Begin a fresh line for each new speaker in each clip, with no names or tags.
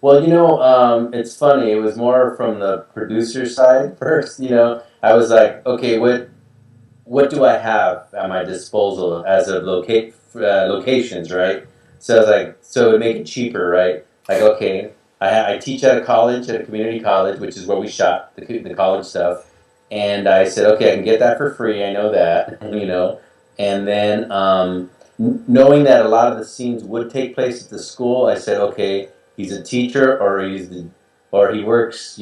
Well, it's funny. It was more from the producer side first. I was like, okay, what do I have at my disposal as of locations, right? So I was like, so to make it cheaper, right? Like, okay, I teach at a college, at a community college, which is where we shot the college stuff. And I said, okay, I can get that for free. I know that, And then knowing that a lot of the scenes would take place at the school, I said, okay, he's a teacher or he works,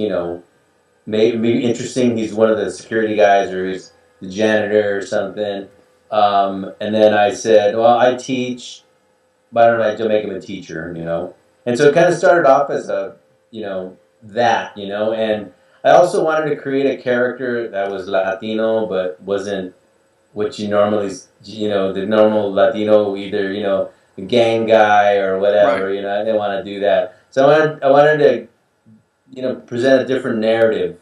maybe interesting. He's one of the security guys, or he's the janitor or something. And then I said, well, I teach. Why don't I just make him a teacher? And so it kind of started off as and I also wanted to create a character that was Latino, but wasn't what you normally, the normal Latino, either, the gang guy or
Right.
whatever. I didn't want to do that. So I wanted to, present a different narrative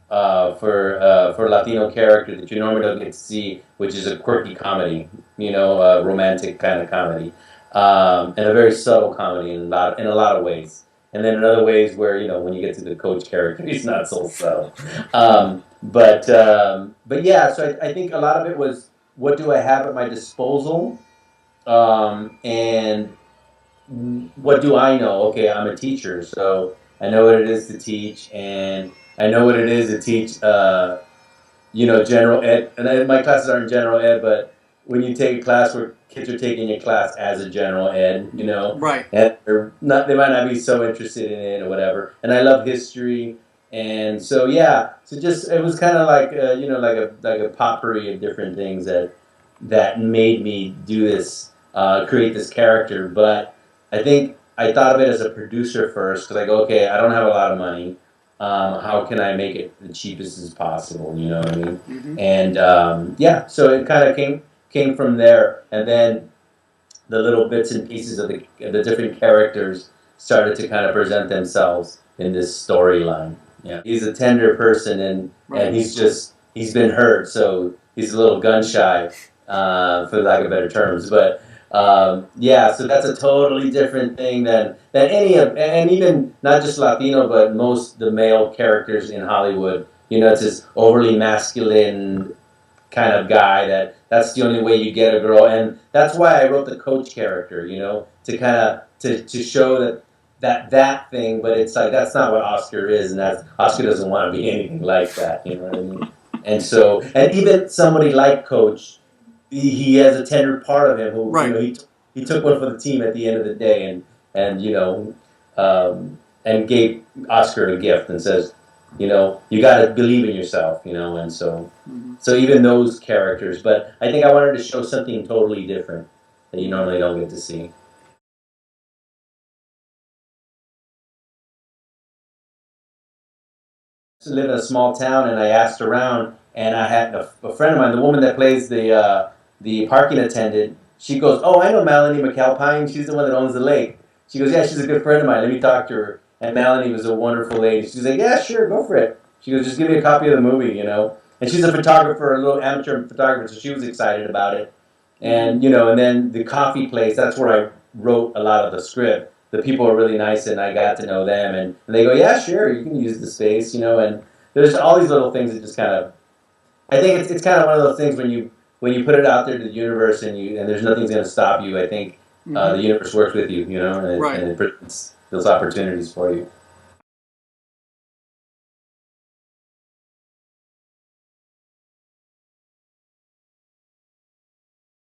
for a Latino character that you normally don't get to see, which is a quirky comedy, a romantic kind of comedy, and a very subtle comedy in a lot of ways. And then in other ways where when you get to the coach character, he's not so subtle. But yeah, so I think a lot of it was what do I have at my disposal, and what do I know? Okay, I'm a teacher, so I know what it is to teach, and I know what it is to teach, general ed. And my classes aren't general ed, but when you take a class where kids are taking your class as a general ed,
Right.
and they might not be so interested in it or whatever. And I love history, and so yeah, so just it was kind of like like a potpourri of different things that made me do this, create this character. But I think I thought of it as a producer first because I go, okay, I don't have a lot of money. How can I make it the cheapest as possible? You know what I mean?
Hmm.
And yeah, so it kind of came from there, and then the little bits and pieces of the different characters started to kind of present themselves in this storyline. Yeah, he's a tender person, and
Right.
he's been hurt, so he's a little gun shy, for lack of better terms. But yeah, so that's a totally different thing than any of, and even not just Latino, but most the male characters in Hollywood. It's this overly masculine kind of guy that's the only way you get a girl, and that's why I wrote the coach character, to kind of to show that thing. But it's like that's not what Oscar is, and that's Oscar doesn't want to be anything like that. You know what I mean? And so, and even somebody like Coach, he has a tender part of him who
Right.
he took one for the team at the end of the day, and and gave Oscar a gift and says, you got to believe in yourself, and so.
Hmm.
So even those characters, but I think I wanted to show something totally different that you normally don't get to see. To live in a small town, and I asked around, and I had a friend of mine, the woman that plays the parking attendant. She goes, "Oh, I know Melanie McAlpine. She's the one that owns the lake." She goes, "Yeah, she's a good friend of mine. Let me talk to her." And Melanie was a wonderful lady. She's like, "Yeah, sure, go for it." She goes, "Just give me a copy of the movie." And she's a photographer, a little amateur photographer, so she was excited about it.
Hmm.
And then the coffee place. That's where I wrote a lot of the script. The people are really nice, and I got to know them, and they go, "Yeah, sure, you can use the space." And there's all these little things that just kind of. I think it's kind of one of those things when you put it out there to the universe, and there's nothing's going to stop you. I think
Hmm.
the universe works with you, and it,
Right.
and it presents those opportunities for you.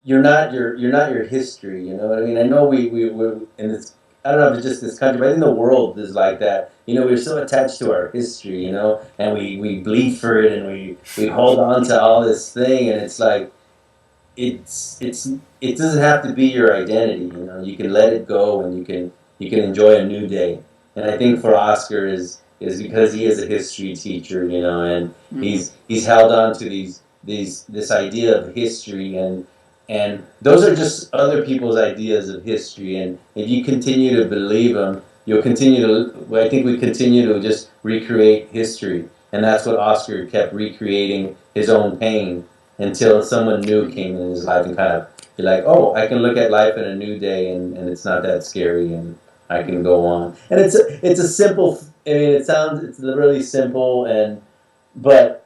You're not your history. You know what I mean? I know we're in this. I don't know if it's just this country, but I think the world is like that. We're so attached to our history, and we bleed for it, and we hold on to all this thing, and it's like it doesn't have to be your identity. You can let it go, and you can enjoy a new day. And I think for Oscar is because he is a history teacher, and
Hmm.
he's held on to this idea of history, and those are just other people's ideas of history. And if you continue to believe them, you'll continue to. Well, I think we continue to just recreate history, and that's what Oscar kept recreating his own pain until someone new
Hmm.
came in his life and kind of be like, oh, I can look at life in a new day, and it's not that scary. I can go on. And it's a simple. I mean, it's really simple, and but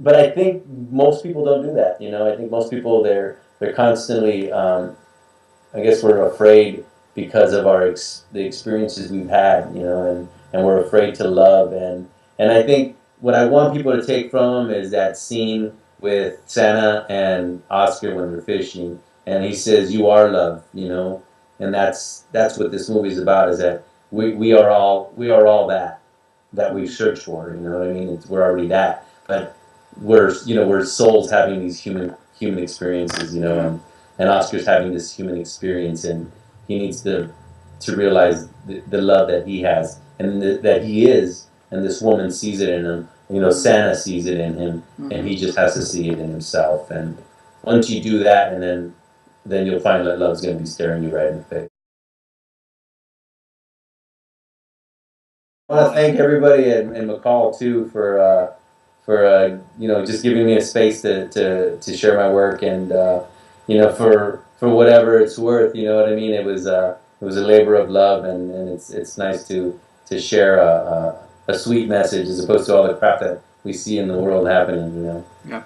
I think most people don't do that. You know, I think most people they're constantly. I guess we're afraid because of the experiences we've had. You know, and we're afraid to love, and I think what I want people to take from him is that scene with Santa and Oscar when they're fishing, and he says, "You are love," you know, and that's what this movie is about. Is that we are all that we search for. You know what I mean? We're already that, but we're souls having these human experiences. You know, and Oscar's having this human experience, and he needs to realize the love that he has and that he is, and this woman sees it in him. You know, Santa sees it in him, and he just has to see it in himself. And once you do that, and then you'll find that love's going to be staring you right in the face. I want to thank everybody in McCall too for just giving me a space to share my work, and for whatever it's worth. You know what I mean? It was a labor of love, and it's nice to share a sweet message as opposed to all the crap that we see in the world happening. You know.
Yeah.